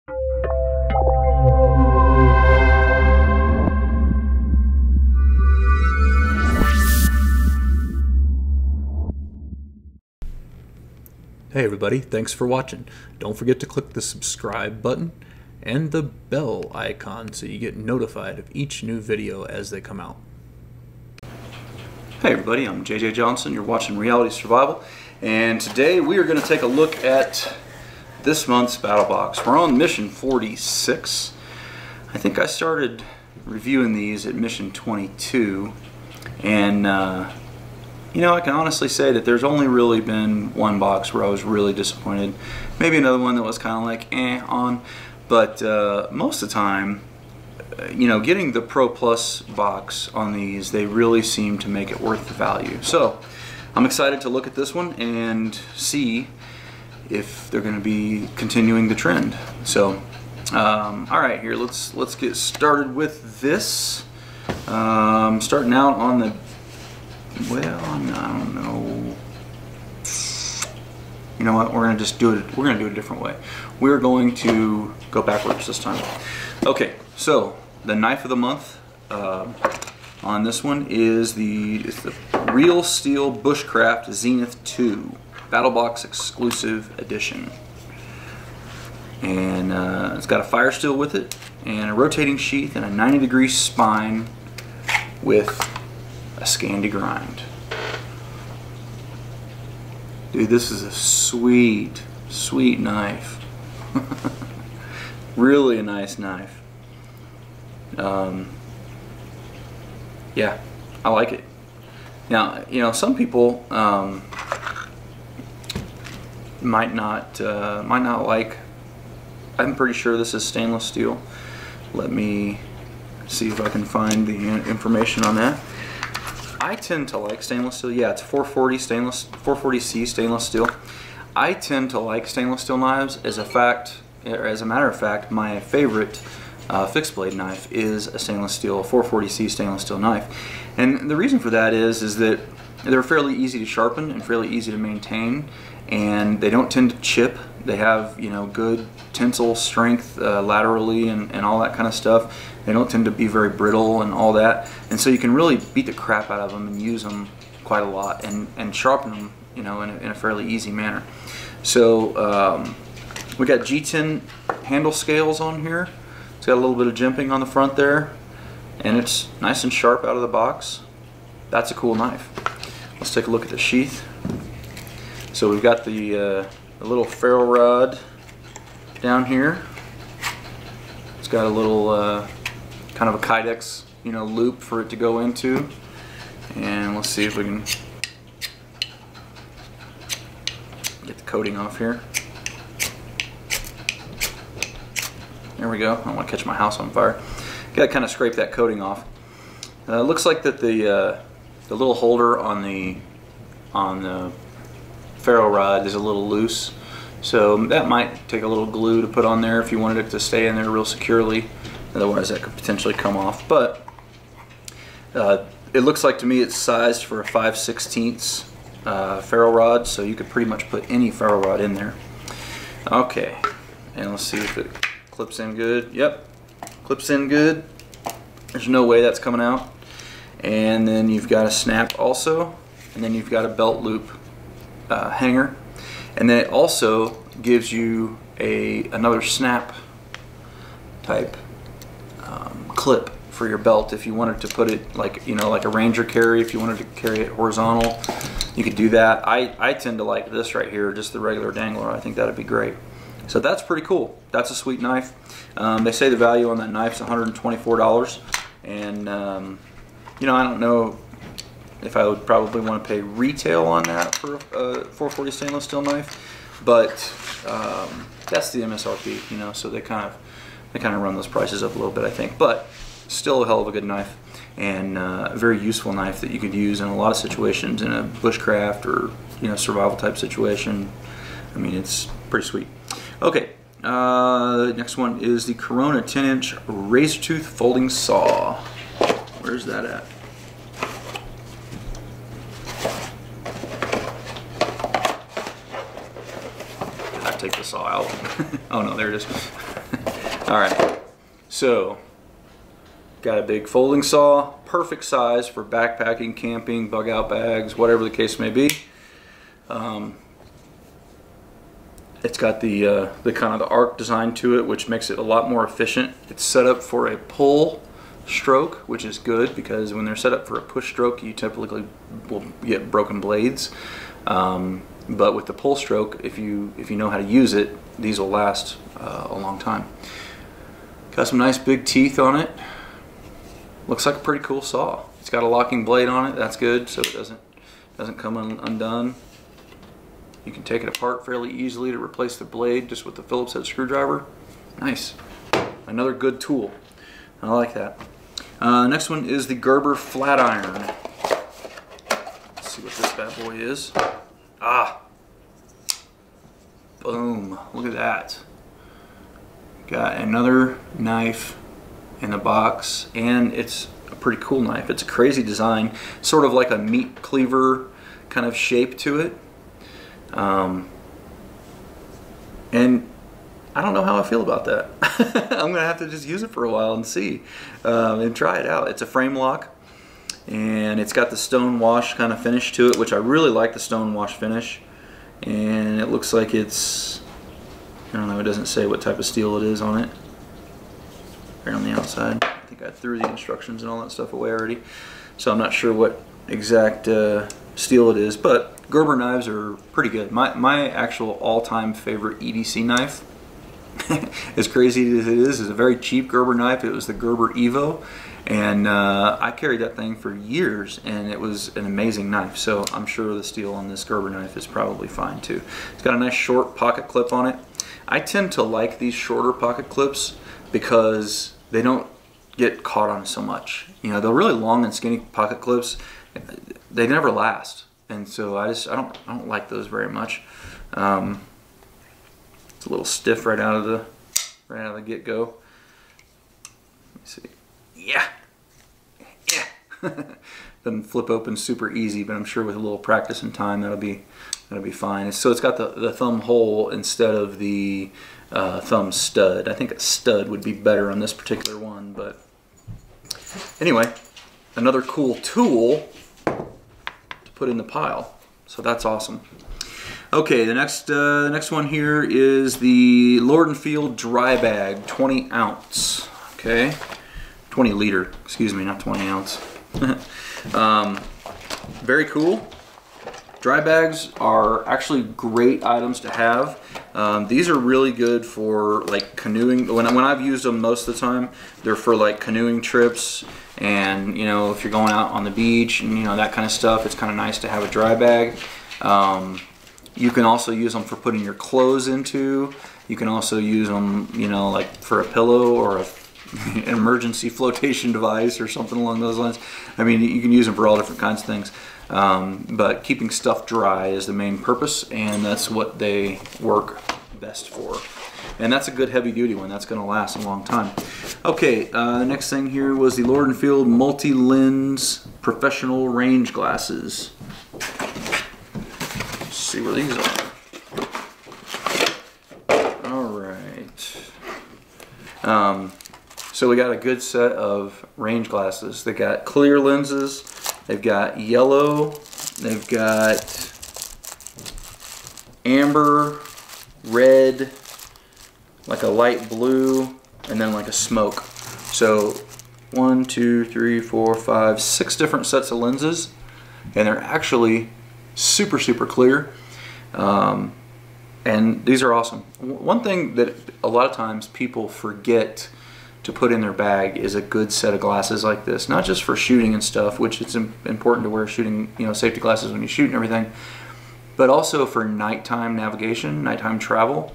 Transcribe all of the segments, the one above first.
Hey everybody, thanks for watching. Don't forget to click the subscribe button and the bell icon so you get notified of each new video as they come out. Hey everybody, I'm JJ Johnson. You're watching Reality Survival, and today we are going to take a look at this month's battle box. We're on mission 46. I think I started reviewing these at mission 22, and you know, I can honestly say that there's only really been one box where I was really disappointed. Maybe another one that was kind of like on, but most of the time, you know, getting the Pro Plus box on these, they really seem to make it worth the value. So I'm excited to look at this one and see if they're going to be continuing the trend. So all right, here let's get started with this. Starting out on the, well, I don't know. You know what? We're gonna just do it. We're gonna do it a different way. We're going to go backwards this time. Okay, so the knife of the month on this one is the Real Steel Bushcraft Zenith 2 Battle Box Exclusive Edition, and it's got a fire steel with it, and a rotating sheath, and a 90-degree spine with a Scandi grind. Dude, this is a sweet, sweet knife. Really a nice knife. Yeah, I like it. Now, you know, some people might not like. I'm pretty sure this is stainless steel. Let me see if I can find the information on that. I tend to like stainless steel. Yeah, it's 440C stainless steel. I tend to like stainless steel knives. As a matter of fact, my favorite fixed blade knife is a stainless steel, 440C stainless steel knife. And the reason for that is that they're fairly easy to sharpen and fairly easy to maintain, and they don't tend to chip. They have, you know, good tensile strength laterally and all that kind of stuff. They don't tend to be very brittle and all that, and so you can really beat the crap out of them and use them quite a lot and sharpen them, you know, in a fairly easy manner. So we got G10 handle scales on here. It's got a little bit of jimping on the front there, and it's nice and sharp out of the box. That's a cool knife. Let's take a look at the sheath. So we've got the little ferrule rod down here. It's got a little kind of a Kydex, you know, loop for it to go into, and let's see if we can get the coating off here. There we go. I don't want to catch my house on fire. Got to kind of scrape that coating off. Looks like that the little holder on the ferrule rod is a little loose, so that might take a little glue to put on there if you wanted it to stay in there real securely. Otherwise that could potentially come off. But it looks like to me it's sized for a 5/16 ferrule rod, so you could pretty much put any ferrule rod in there. Okay, and let's see if it clips in good. Yep, clips in good. There's no way that's coming out. And then you've got a snap also, and then you've got a belt loop hanger, and then it also gives you another snap type clip for your belt if you wanted to put it, like, you know, like a Ranger carry. If you wanted to carry it horizontal, you could do that. I tend to like this right here, just the regular dangler. I think that'd be great. So that's pretty cool. That's a sweet knife. They say the value on that knife is $124, and you know, I don't know if I would probably want to pay retail on that for a 440 stainless steel knife, but that's the MSRP, you know, so they kind of run those prices up a little bit, I think. But still a hell of a good knife, and a very useful knife that you could use in a lot of situations in a bushcraft or, you know, survival type situation. I mean, it's pretty sweet. Okay, next one is the Corona 10-inch razor tooth folding saw. Where's that at? I take the saw out. Oh no, there it is. All right, so got a big folding saw, perfect size for backpacking, camping, bug out bags, whatever the case may be. It's got the kind of the arc design to it, which makes it a lot more efficient. It's set up for a pull stroke, which is good because when they're set up for a push stroke, you typically will get broken blades. But with the pull stroke, if you know how to use it, these will last a long time. Got some nice big teeth on it. Looks like a pretty cool saw. It's got a locking blade on it. That's good, so it doesn't come undone. You can take it apart fairly easily to replace the blade just with the Phillips head screwdriver. Nice. Another good tool. I like that. Next one is the Gerber Flatiron. Let's see what this bad boy is. Ah! Boom. Look at that. Got another knife in the box, and it's a pretty cool knife. It's a crazy design, sort of like a meat cleaver kind of shape to it. And I don't know how I feel about that. I'm gonna have to just use it for a while and see, and try it out. It's a frame lock, and it's got the stone wash kind of finish to it, which I really like the stone wash finish. And it looks like it's, I don't know, it doesn't say what type of steel it is on it. Right on the outside. I think I threw the instructions and all that stuff away already, so I'm not sure what exact steel it is, but Gerber knives are pretty good. My actual all-time favorite EDC knife, as crazy as it is a very cheap Gerber knife. It was the Gerber Evo, and I carried that thing for years, and it was an amazing knife. So I'm sure the steel on this Gerber knife is probably fine too. It's got a nice short pocket clip on it. I tend to like these shorter pocket clips because they don't get caught on so much. You know, the really long and skinny pocket clips, they never last. And so I don't like those very much. It's a little stiff right out of the get-go. Let me see. Yeah. Doesn't flip open super easy, but I'm sure with a little practice and time that'll be fine. So it's got the thumb hole instead of the thumb stud. I think a stud would be better on this particular one, but anyway, another cool tool put in the pile, so that's awesome. Okay, the next one here is the Lord & Field dry bag, 20 ounce. Okay, 20 liter, excuse me, not 20 ounce. Very cool. Dry bags are actually great items to have. These are really good for like canoeing. When I've used them most of the time, they're for like canoeing trips, and you know, if you're going out on the beach and you know that kind of stuff, it's kind of nice to have a dry bag. You can also use them for putting your clothes into. You can also use them, you know, like for a pillow or an emergency flotation device or something along those lines. I mean, you can use them for all different kinds of things. But keeping stuff dry is the main purpose, and that's what they work best for. And that's a good heavy duty one. That's going to last a long time. Okay, the next thing here was the Lord & Field multi-lens professional range glasses. Let's see where these are. All right. So we got a good set of range glasses. They got clear lenses. They've got yellow, they've got amber, red, like a light blue, and then like a smoke. So 1, 2, 3, 4, 5, 6 different sets of lenses, and they're actually super clear. And these are awesome. One thing that a lot of times people forget to put in their bag is a good set of glasses like this, not just for shooting and stuff, which it's important to wear shooting, you know, safety glasses when you shoot and everything, but also for nighttime navigation, nighttime travel.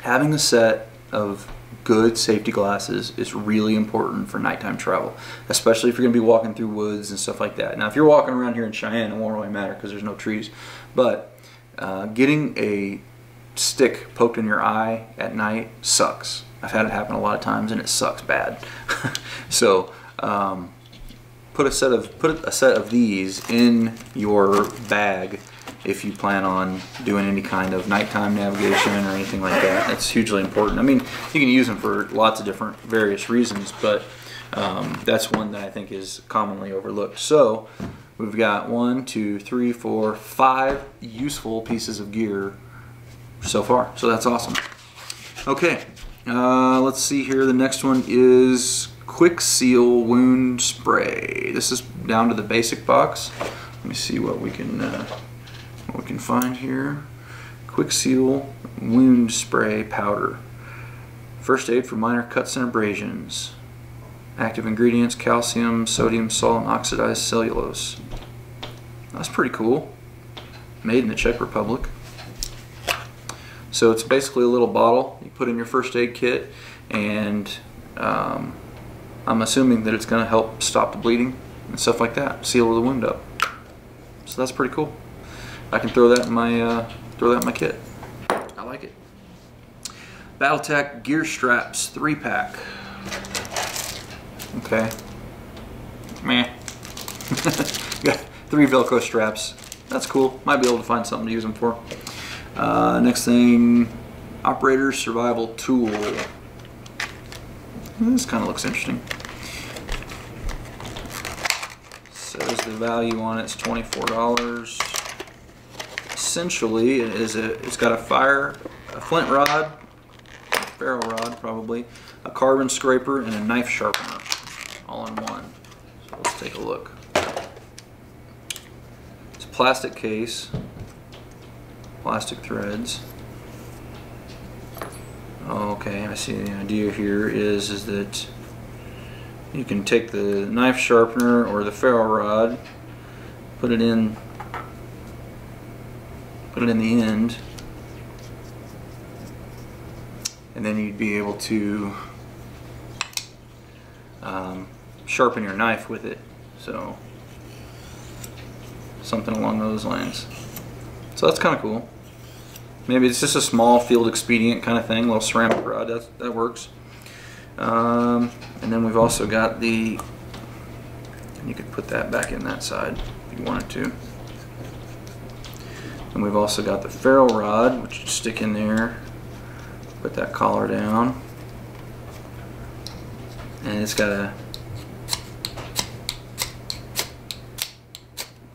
Having a set of good safety glasses is really important for nighttime travel, especially if you're going to be walking through woods and stuff like that. Now, if you're walking around here in Cheyenne, it won't really matter because there's no trees, but getting a stick poked in your eye at night sucks. I've had it happen a lot of times, and it sucks bad. So put a set of these in your bag, if you plan on doing any kind of nighttime navigation or anything like that. That's hugely important. I mean, you can use them for lots of different various reasons, but that's one that I think is commonly overlooked. So we've got 1, 2, 3, 4, 5 useful pieces of gear so far. So that's awesome. Okay, let's see here. The next one is Quick Seal Wound Spray. This is down to the basic box. Let me see what we can find here. Quick Seal Wound Spray Powder. First aid for minor cuts and abrasions. Active ingredients: calcium, sodium salt, and oxidized cellulose. That's pretty cool. Made in the Czech Republic. So it's basically a little bottle you put in your first aid kit, and I'm assuming that it's going to help stop the bleeding and stuff like that, seal the wound up. So that's pretty cool. I can throw that in my kit. I like it. BattleTech Gear Straps 3-pack. Okay. Meh. Got 3 Velcro straps. That's cool. Might be able to find something to use them for. Next thing, Operator's Survival Tool. This kind of looks interesting. Says the value on it's $24. Essentially, it's got a flint rod, a ferrule rod probably, a carbon scraper, and a knife sharpener, all in one. So let's take a look. It's a plastic case, plastic threads. Okay, I see the idea here is that you can take the knife sharpener or the ferrule rod, put it in the end, and then you'd be able to sharpen your knife with it. So something along those lines. So that's kind of cool. Maybe it's just a small field expedient kind of thing, little ceramic rod. That works. And then we've also got the, and you could put that back in that side if you wanted to. And we've also got the ferrule rod, which you stick in there, put that collar down, and it's got a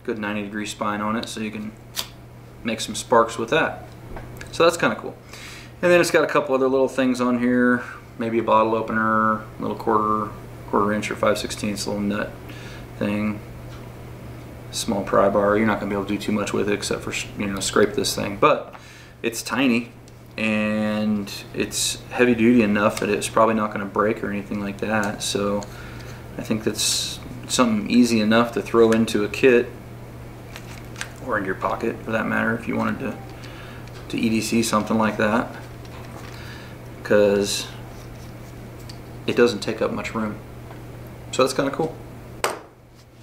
good 90-degree spine on it, so you can make some sparks with that. So that's kind of cool. And then it's got a couple other little things on here, maybe a bottle opener, little quarter inch or 5/16 little nut thing, small pry bar. You're not going to be able to do too much with it except for, you know, scrape this thing, but it's tiny and it's heavy duty enough that it's probably not going to break or anything like that. So I think that's something easy enough to throw into a kit, or in your pocket for that matter, if you wanted to EDC something like that, because it doesn't take up much room. So that's kind of cool.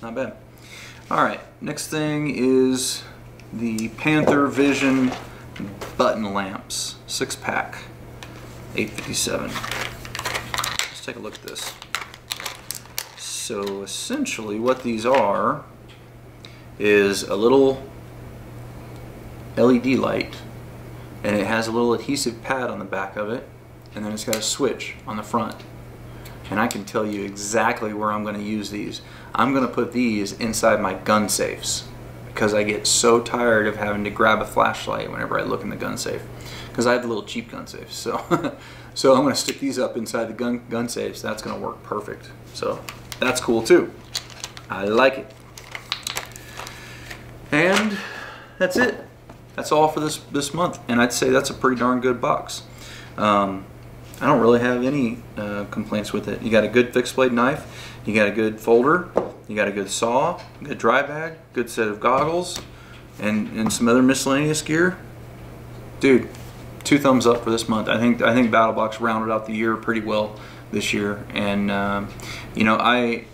Not bad. Alright, next thing is the Panther Vision button lamps, 6-pack, $8.57. Let's take a look at this. So essentially what these are is a little LED light, and it has a little adhesive pad on the back of it, and then it's got a switch on the front. And I can tell you exactly where I'm going to use these. I'm going to put these inside my gun safes, because I get so tired of having to grab a flashlight whenever I look in the gun safe, because I have the little cheap gun safes. So so I'm going to stick these up inside the gun safes. That's going to work perfect. So that's cool too. I like it. And that's it. That's all for this month, and I'd say that's a pretty darn good box. I don't really have any complaints with it. You got a good fixed blade knife, you got a good folder, you got a good saw, good dry bag, good set of goggles, and some other miscellaneous gear. Dude, 2 thumbs up for this month. I think BattleBox rounded out the year pretty well this year, and you know, I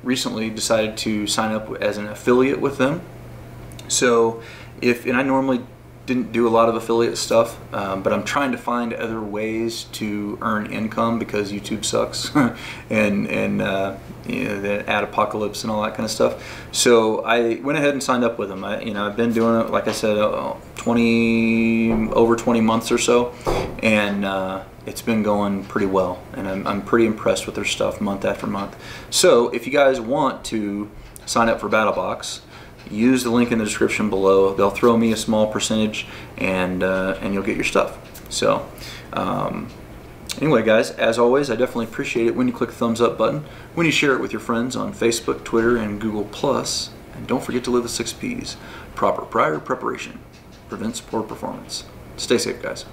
recently decided to sign up as an affiliate with them. So and I normally didn't do a lot of affiliate stuff, but I'm trying to find other ways to earn income because YouTube sucks and you know, the ad apocalypse and all that kind of stuff. So I went ahead and signed up with them. I've been doing it, like I said, over 20 months or so, and it's been going pretty well, and I'm pretty impressed with their stuff month after month. So if you guys want to sign up for BattleBox, use the link in the description below. They'll throw me a small percentage, and you'll get your stuff. So anyway, guys, as always, I definitely appreciate it when you click the thumbs up button, when you share it with your friends on Facebook, Twitter, and Google+. And don't forget to live the 6 Ps. Proper prior preparation prevents poor performance. Stay safe, guys.